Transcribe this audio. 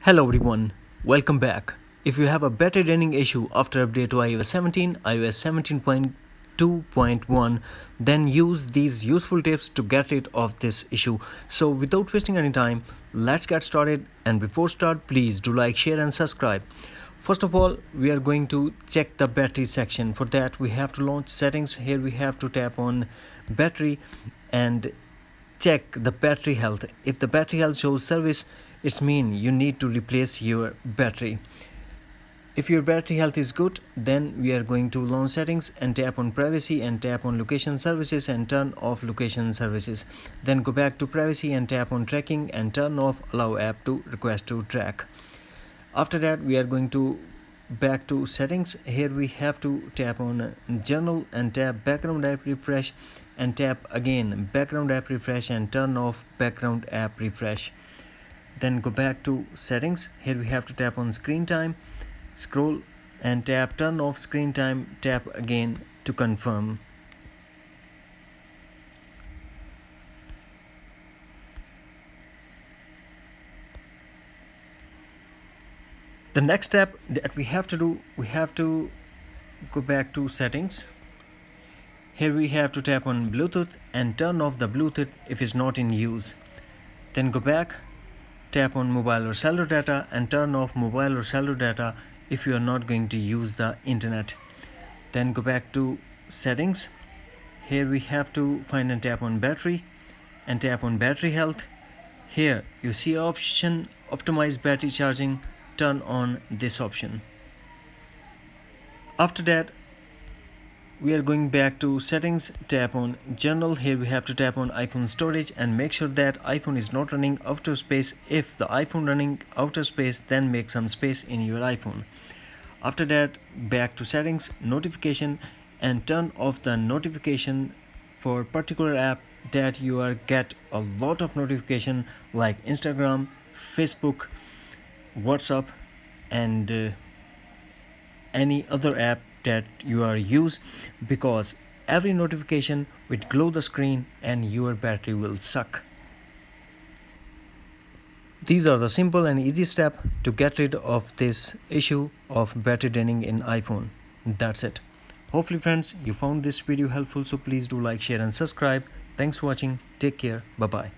Hello everyone, welcome back. If you have a battery draining issue after update to iOS 17.2.1, then use these useful tips to get rid of this issue. So without wasting any time, let's get started, and before start, please do like, share and subscribe. First of all, we are going to check the battery section. For that, we have to launch settings. Here we have to tap on battery and check the battery health. If the battery health shows service, it means you need to replace your battery. If your battery health is good, then we are going to launch settings and tap on privacy and tap on location services and turn off location services. Then go back to privacy and tap on tracking and turn off allow app to request to track. After that, we are going to back to settings. Here we have to tap on general and tap background app refresh and tap again background app refresh and turn off background app refresh. Then go back to settings. Here we have to tap on screen time, scroll and tap turn off screen time, tap again to confirm. The next step that we have to do, we have to go back to settings. Here we have to tap on Bluetooth and turn off the Bluetooth if it's not in use. Then go back, tap on mobile or cellular data and turn off mobile or cellular data if you are not going to use the internet. Then go back to settings. Here we have to find and tap on battery and tap on battery health. Here you see option optimize battery charging. Turn on this option. After that, we are going back to settings, tap on general. Here we have to tap on iPhone storage and make sure that iPhone is not running out of space. If the iPhone running out of space, then make some space in your iPhone. After that, back to settings, notification and turn off the notification for particular app that you are get a lot of notification like Instagram, Facebook, WhatsApp and any other app that you are use, because every notification will glow the screen and your battery will suck. These are the simple and easy steps to get rid of this issue of battery draining in iPhone. That's it. Hopefully friends, you found this video helpful, so please do like, share and subscribe. Thanks for watching. Take care. Bye bye.